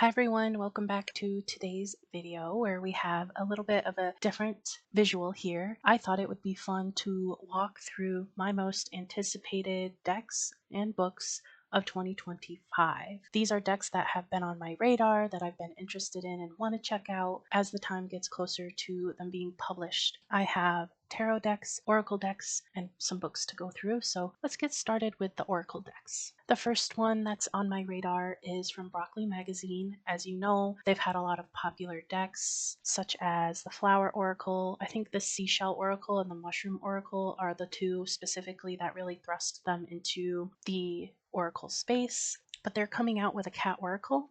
Hi everyone, welcome back to today's video where we have a little bit of a different visual here. I thought it would be fun to walk through my most anticipated decks and books of 2025. These are decks that have been on my radar, that I've been interested in and want to check out as the time gets closer to them being published. I have tarot decks, oracle decks, and some books to go through, so let's get started with the oracle decks. The first one that's on my radar is from Broccoli Magazine. As you know, they've had a lot of popular decks, such as the Flower Oracle. I think the Seashell Oracle and the Mushroom Oracle are the two specifically that really thrust them into the oracle space. But they're coming out with a cat oracle,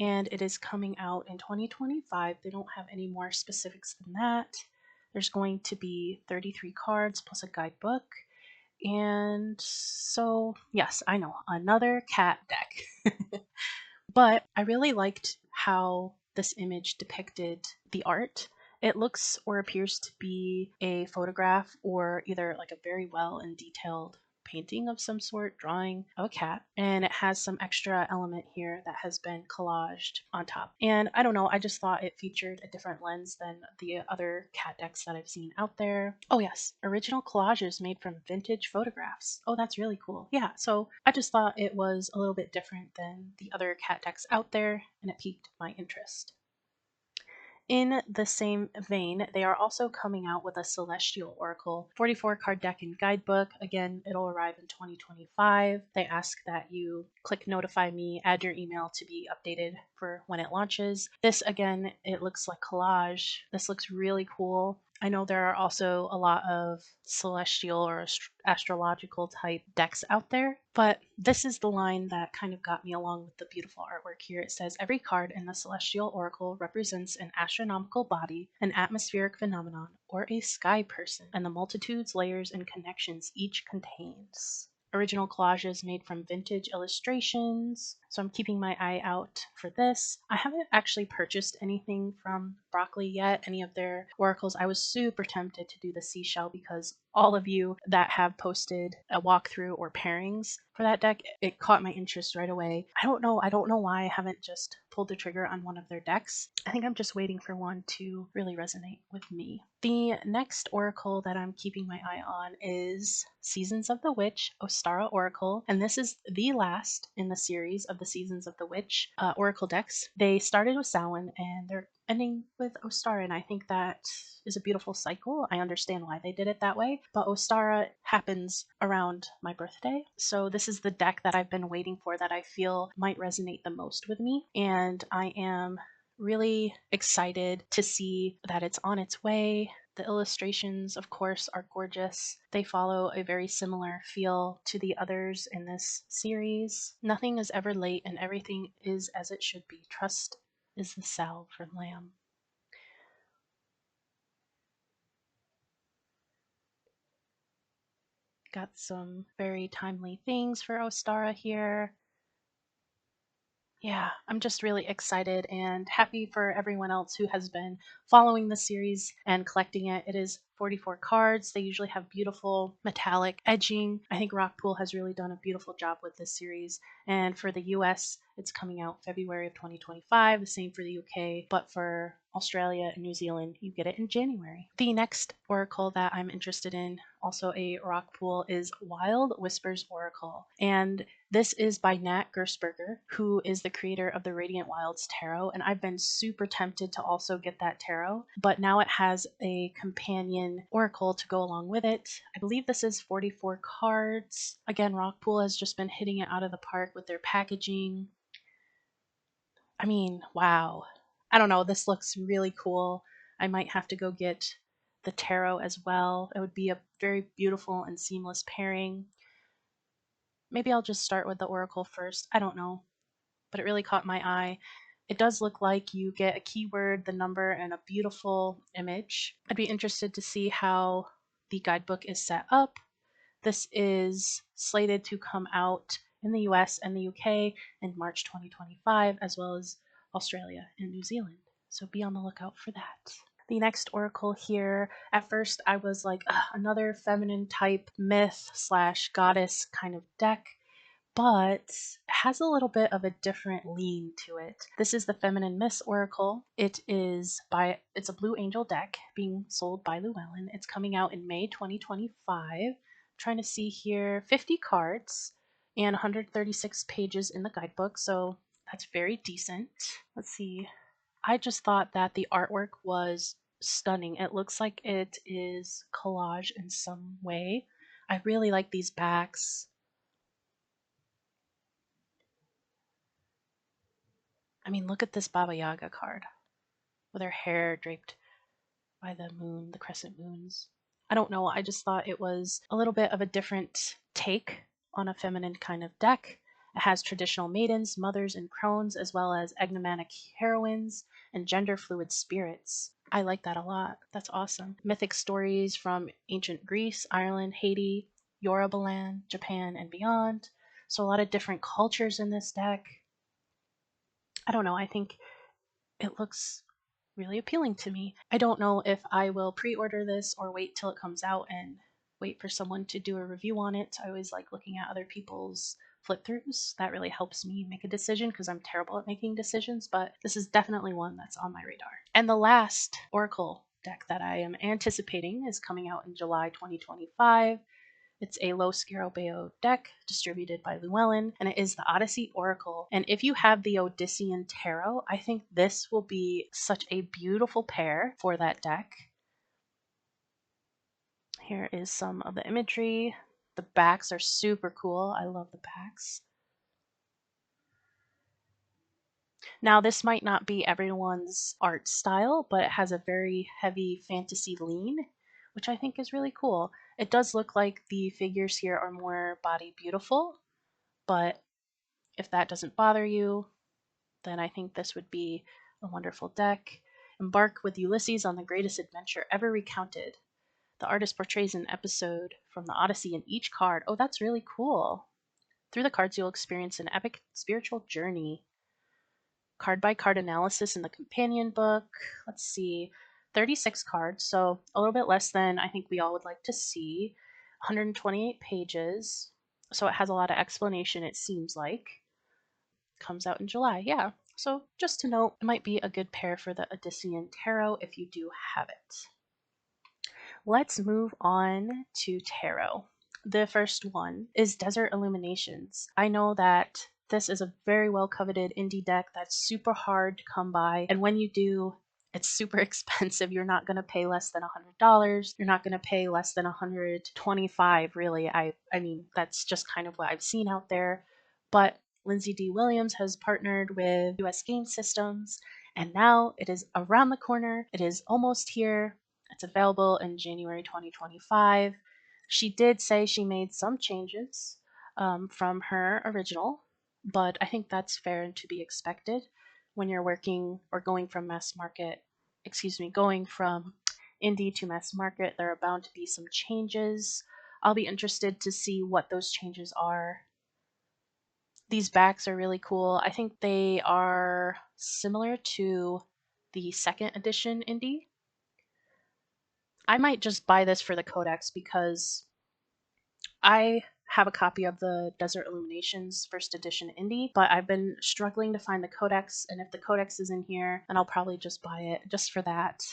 and it is coming out in 2025. They don't have any more specifics than that. There's going to be 33 cards plus a guidebook. And so, yes, I know, another cat deck. But I really liked how this image depicted the art. It looks or appears to be a photograph or either like a very well and detailed painting of some sort, drawing of a cat, and it has some extra element here that has been collaged on top. And I don't know, I just thought it featured a different lens than the other cat decks that I've seen out there. Oh yes, original collages made from vintage photographs. Oh, that's really cool. Yeah, so I just thought it was a little bit different than the other cat decks out there, and it piqued my interest. In the same vein, they are also coming out with a Celestial Oracle 44 card deck and guidebook. Again, it'll arrive in 2025. They ask that you click notify me, add your email to be updated for when it launches. This, again, it looks like collage. This looks really cool. I know there are also a lot of celestial or astrological type decks out there, but this is the line that kind of got me along with the beautiful artwork here. It says, every card in the Celestial Oracle represents an astronomical body, an atmospheric phenomenon, or a sky person, and the multitudes, layers, and connections each contains. Original collages made from vintage illustrations, so I'm keeping my eye out for this. I haven't actually purchased anything from Broccoli yet, any of their oracles. I was super tempted to do the Seashell because all of you that have posted a walkthrough or pairings for that deck, it caught my interest right away. I don't know why I haven't just pulled the trigger on one of their decks. I think I'm just waiting for one to really resonate with me. The next oracle that I'm keeping my eye on is Seasons of the Witch, Ostara Oracle, and this is the last in the series of the Seasons of the Witch oracle decks. They started with Samhain and they're ending with Ostara, and I think that is a beautiful cycle. I understand why they did it that way, but Ostara happens around my birthday, so this is the deck that I've been waiting for that I feel might resonate the most with me, and I am really excited to see that it's on its way. The illustrations, of course, are gorgeous. They follow a very similar feel to the others in this series. Nothing is ever late and everything is as it should be. Trust is the salve for lamb. Got some very timely things for Ostara here. Yeah, I'm just really excited and happy for everyone else who has been following the series and collecting it. It is 44 cards. They usually have beautiful metallic edging. I think Rockpool has really done a beautiful job with this series. And for the US, it's coming out February of 2025. The same for the UK, but for Australia and New Zealand, you get it in January. The next oracle that I'm interested in, also a Rockpool, is Wild Whispers Oracle. And this is by Nat Gersberger, who is the creator of the Radiant Wilds Tarot, and I've been super tempted to also get that tarot, but now it has a companion oracle to go along with it. I believe this is 44 cards. Again, Rockpool has just been hitting it out of the park with their packaging. I mean, wow. I don't know, this looks really cool. I might have to go get the tarot as well. It would be a very beautiful and seamless pairing. Maybe I'll just start with the oracle first. I don't know, but it really caught my eye. It does look like you get a keyword, the number, and a beautiful image. I'd be interested to see how the guidebook is set up. This is slated to come out in the US and the UK in March 2025, as well as Australia and New Zealand. So be on the lookout for that. The next oracle here, at first I was like, another feminine type myth slash goddess kind of deck, but has a little bit of a different lean to it. This is the Feminine Miss Oracle. It's a Blue Angel deck being sold by Llewellyn. It's coming out in May 2025. Trying to see here, 50 cards and 136 pages in the guidebook, so that's very decent. Let's see. I just thought that the artwork was stunning. It looks like it is collage in some way. I really like these backs. I mean, look at this Baba Yaga card with her hair draped by the moon, the crescent moons. I don't know. I just thought it was a little bit of a different take on a feminine kind of deck. It has traditional maidens, mothers, and crones, as well as enigmatic heroines and gender fluid spirits. I like that a lot. That's awesome. Mythic stories from ancient Greece, Ireland, Haiti, Yorubaland, Japan, and beyond. So a lot of different cultures in this deck. I don't know. I think it looks really appealing to me. I don't know if I will pre-order this or wait till it comes out and wait for someone to do a review on it. I always like looking at other people's flip throughs. That really helps me make a decision because I'm terrible at making decisions, but this is definitely one that's on my radar. And the last Oracle deck that I am anticipating is coming out in July 2025. It's a low Scarabeo deck distributed by Llewellyn, and it is the Odyssey Oracle. And if you have the Odyssean Tarot, I think this will be such a beautiful pair for that deck. Here is some of the imagery. The backs are super cool. I love the backs. Now, this might not be everyone's art style, but it has a very heavy fantasy lean, which I think is really cool. It does look like the figures here are more body beautiful, but if that doesn't bother you, then I think this would be a wonderful deck. Embark with Ulysses on the greatest adventure ever recounted. The artist portrays an episode from the Odyssey in each card. Oh, that's really cool. Through the cards, you'll experience an epic spiritual journey. Card by card analysis in the companion book. Let's see, 36 cards, so a little bit less than I think we all would like to see. 128 pages, so it has a lot of explanation, it seems like. Comes out in July, yeah. So just to note, it might be a good pair for the Odyssean Tarot if you do have it. Let's move on to tarot. The first one is Desert Illuminations. I know that this is a very well coveted indie deck that's super hard to come by, and when you do, it's super expensive. You're not going to pay less than $100. You're not going to pay less than $125, really. I mean, that's just kind of what I've seen out there. But Lindsay D. Williams has partnered with US Game Systems, and now it is around the corner. It is almost here. It's available in January 2025. She did say she made some changes from her original, but I think that's fair and to be expected when you're working or going from going from indie to mass market. There are bound to be some changes. I'll be interested to see what those changes are. These backs are really cool. I think they are similar to the second edition indie. I might just buy this for the codex because I have a copy of the Desert Illuminations first edition indie, but I've been struggling to find the codex, and if the codex is in here, then I'll probably just buy it just for that,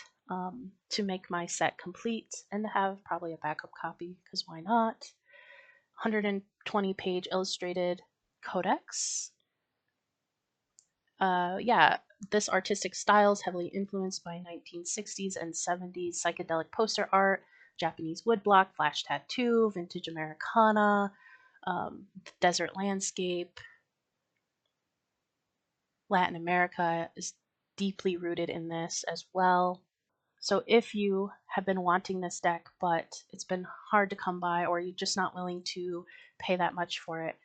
to make my set complete and to have probably a backup copy, because why not? 120-page illustrated codex. Yeah, this artistic style is heavily influenced by 1960s and 70s psychedelic poster art, Japanese woodblock, flash tattoo, vintage Americana, desert landscape. Latin America is deeply rooted in this as well. So if you have been wanting this deck, but it's been hard to come by, or you're just not willing to pay that much for it,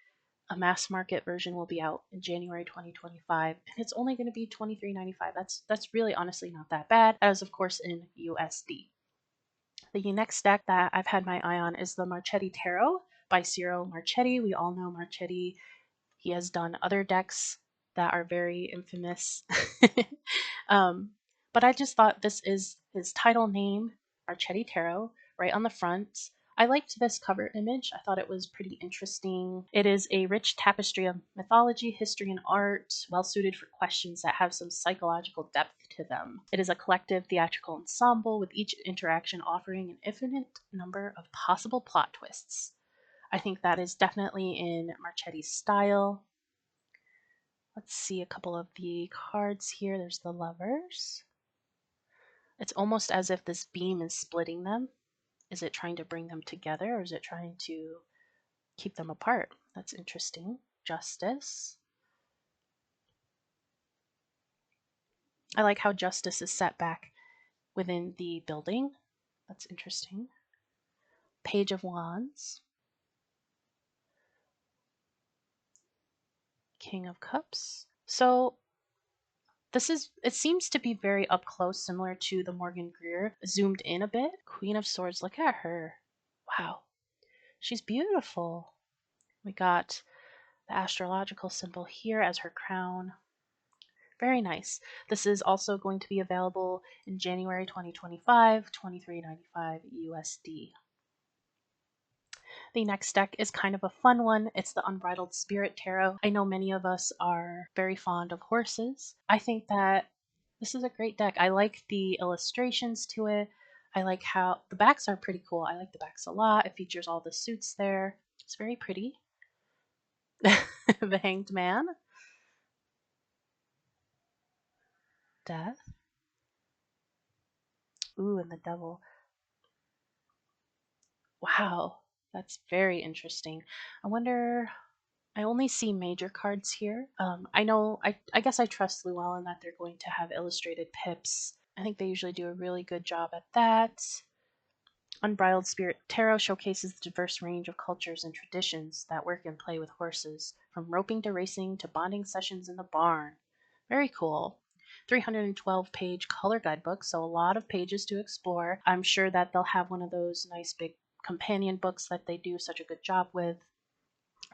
a mass market version will be out in January 2025, and it's only going to be $23.95. That's really honestly not that bad. That is, of course, in USD. The next deck that I've had my eye on is the Marchetti Tarot by Ciro Marchetti. We all know Marchetti. He has done other decks that are very infamous. But I just thought this is his title name, Marchetti Tarot, right on the front. I liked this cover image. I thought it was pretty interesting. It is a rich tapestry of mythology, history, and art, well suited for questions that have some psychological depth to them. It is a collective theatrical ensemble, with each interaction offering an infinite number of possible plot twists. I think that is definitely in Marchetti's style. Let's see a couple of the cards here. There's the lovers. It's almost as if this beam is splitting them. Is it trying to bring them together, or is it trying to keep them apart? That's interesting. Justice. I like how justice is set back within the building. That's interesting. Page of Wands. King of Cups. So it seems to be very up close, similar to the Morgan Greer, zoomed in a bit. Queen of Swords, look at her. Wow, she's beautiful. We got the astrological symbol here as her crown. Very nice. This is also going to be available in January 2025, $23.95 USD. The next deck is kind of a fun one. It's the Unbridled Spirit Tarot. I know many of us are very fond of horses. I think that this is a great deck. I like the illustrations to it. I like how the backs are pretty cool. I like the backs a lot. It features all the suits there. It's very pretty. The Hanged Man. Death. Ooh, and the Devil. Wow, that's very interesting. I wonder, I only see major cards here. I know, I guess I trust Llewellyn that they're going to have illustrated pips. I think they usually do a really good job at that. Unbridled Spirit Tarot showcases the diverse range of cultures and traditions that work and play with horses, from roping to racing to bonding sessions in the barn. Very cool. 312-page color guidebook, so a lot of pages to explore. I'm sure that they'll have one of those nice big companion books that they do such a good job with.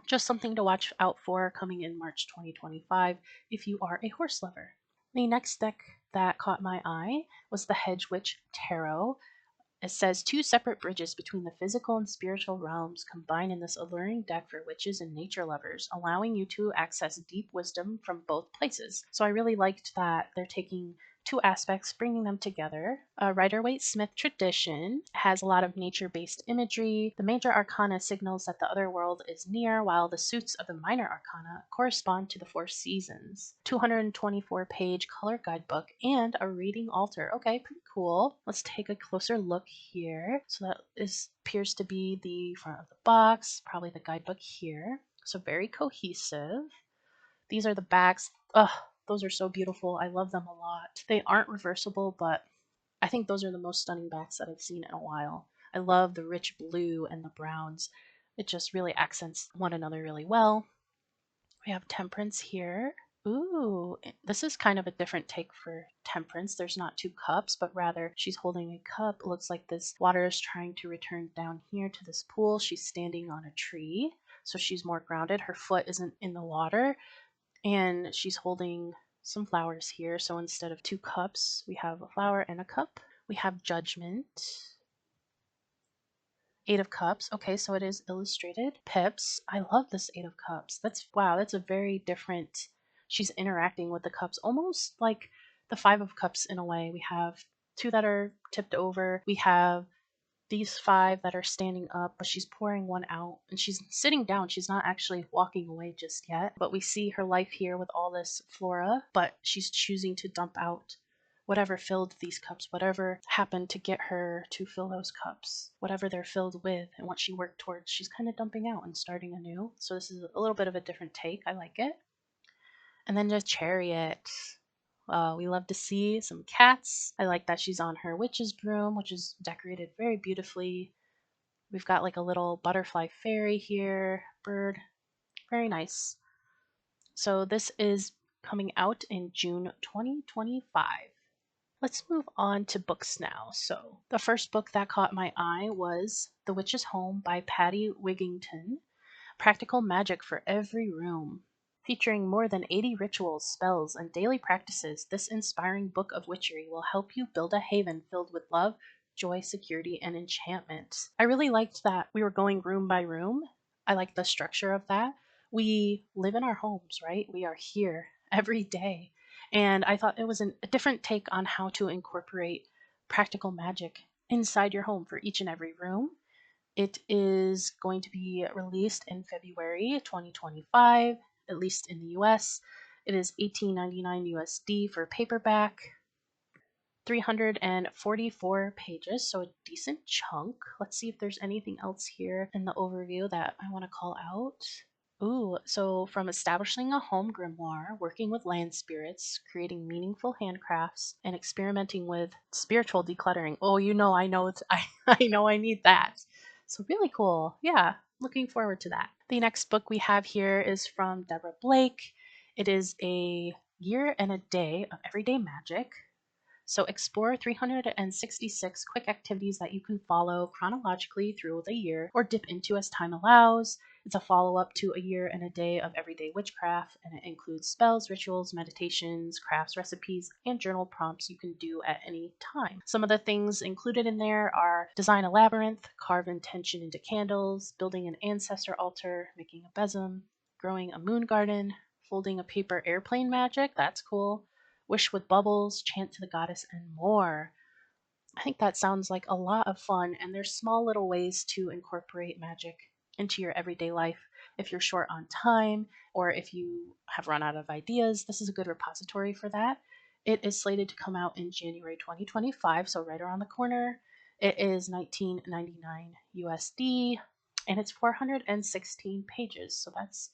Just something to watch out for coming in March 2025 if you are a horse lover. The next deck that caught my eye was the Hedge Witch Tarot. It says two separate bridges between the physical and spiritual realms combine in this alluring deck for witches and nature lovers, allowing you to access deep wisdom from both places. So I really liked that they're taking two aspects, bringing them together. Rider-Waite-Smith tradition has a lot of nature-based imagery. The major arcana signals that the other world is near, while the suits of the minor arcana correspond to the four seasons. 224-page color guidebook and a reading altar. Okay, pretty cool. Let's take a closer look here. So that appears to be the front of the box, probably the guidebook here. So very cohesive. These are the backs. Ugh, those are so beautiful. I love them a lot. They aren't reversible, but I think those are the most stunning backs that I've seen in a while. I love the rich blue and the browns. It just really accents one another really well. We have Temperance here. Ooh, this is kind of a different take for Temperance. There's not two cups, but rather she's holding a cup. It looks like this water is trying to return down here to this pool. She's standing on a tree, so she's more grounded. Her foot isn't in the water, and she's holding some flowers here. So instead of two cups, we have a flower and a cup. We have Judgment. Eight of Cups. Okay, so it is illustrated. Pips. I love this Eight of Cups. Wow, that's a very different. She's interacting with the cups, almost like the Five of Cups in a way. We have two that are tipped over. We have these five that are standing up, but she's pouring one out and she's sitting down. She's not actually walking away just yet, but we see her life here with all this flora, but she's choosing to dump out whatever filled these cups, whatever happened to get her to fill those cups, whatever they're filled with and what she worked towards, she's kind of dumping out and starting anew. So this is a little bit of a different take. I like it. And then the Chariot. We love to see some cats. I like that she's on her witch's broom, which is decorated very beautifully. We've got like a little butterfly fairy here, bird. Very nice. So this is coming out in June 2025. Let's move on to books now. So the first book that caught my eye was The Witch's Home by Patty Wigington. Practical magic for every room. Featuring more than 80 rituals, spells, and daily practices, this inspiring book of witchery will help you build a haven filled with love, joy, security, and enchantment. I really liked that we were going room by room. I like the structure of that. We live in our homes, right? We are here every day. And I thought it was a different take on how to incorporate practical magic inside your home for each and every room. It is going to be released in February 2025, at least in the US. It is $18.99 USD for paperback, 344 pages, so a decent chunk. Let's see if there's anything else here in the overview that I want to call out. Ooh, so from establishing a home grimoire, working with land spirits, creating meaningful handcrafts, and experimenting with spiritual decluttering. Oh, I know I know I need that. So really cool. Yeah, looking forward to that. The next book we have here is from Deborah Blake. It is a year and a day of everyday magic. So explore 366 quick activities that you can follow chronologically through the year or dip into as time allows. It's a follow-up to a year and a day of everyday witchcraft, and it includes spells, rituals, meditations, crafts, recipes, and journal prompts you can do at any time. Some of the things included in there are design a labyrinth, carve intention into candles, building an ancestor altar, making a besom, growing a moon garden, folding a paper airplane magic, that's cool, wish with bubbles, chant to the goddess, and more. I think that sounds like a lot of fun, and there's small little ways to incorporate magic into your everyday life. If you're short on time or if you have run out of ideas, this is a good repository for that. It is slated to come out in January 2025, so right around the corner. It is $19.99 USD, and it's 416 pages, so that's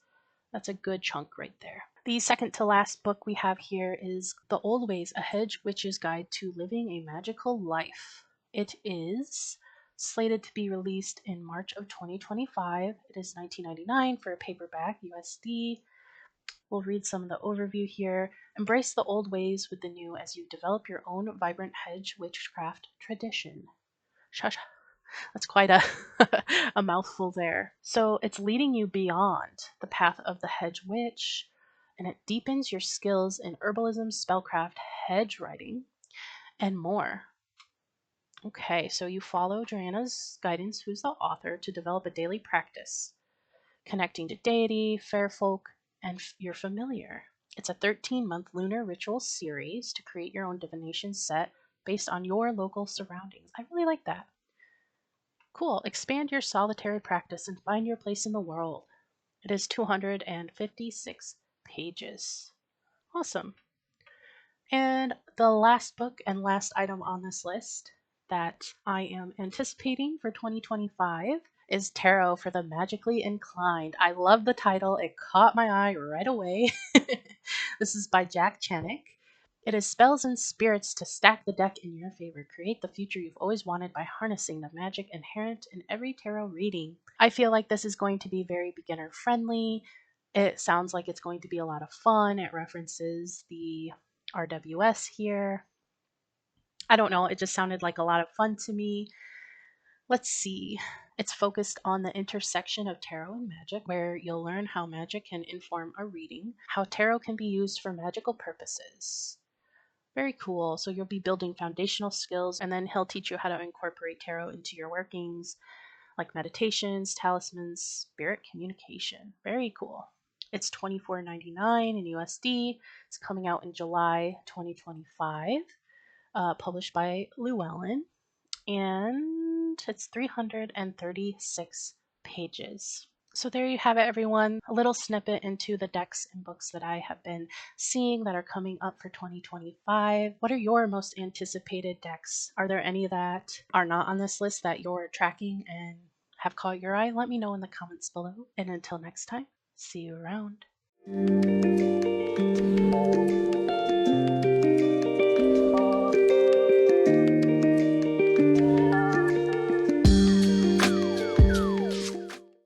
a good chunk right there. The second to last book we have here is The Old Ways, A Hedge Witch's Guide to Living a Magical Life. It is slated to be released in March of 2025. It is $19.99 for a paperback USD. We'll read some of the overview here. Embrace the old ways with the new as you develop your own vibrant hedge witchcraft tradition. Shush. That's quite a, a mouthful there. So it's leading you beyond the path of the hedge witch, and it deepens your skills in herbalism, spellcraft, hedge writing, and more. Okay, so you follow Joanna's guidance, who's the author, to develop a daily practice, connecting to deity, fair folk, and your familiar. It's a 13-month lunar ritual series to create your own divination set based on your local surroundings. I really like that. Cool. Expand your solitary practice and find your place in the world. It is 256 pages. Awesome. And the last book and last item on this list that I am anticipating for 2025 is Tarot for the Magically Inclined. I love the title. It caught my eye right away. This is by Jack Chanick. It is spells and spirits to stack the deck in your favor. Create the future you've always wanted by harnessing the magic inherent in every tarot reading. I feel like this is going to be very beginner friendly. It sounds like it's going to be a lot of fun. It references the RWS here. I don't know, it just sounded like a lot of fun to me. Let's see. It's focused on the intersection of tarot and magic, where you'll learn how magic can inform a reading, how tarot can be used for magical purposes. Very cool. So you'll be building foundational skills, and then he'll teach you how to incorporate tarot into your workings, like meditations, talismans, spirit communication. Very cool. It's $24.99 in USD. It's coming out in July 2025, published by Llewellyn, and it's 336 pages. So there you have it, everyone. A little snippet into the decks and books that I have been seeing that are coming up for 2025. What are your most anticipated decks? Are there any that are not on this list that you're tracking and have caught your eye? Let me know in the comments below. And until next time, see you around.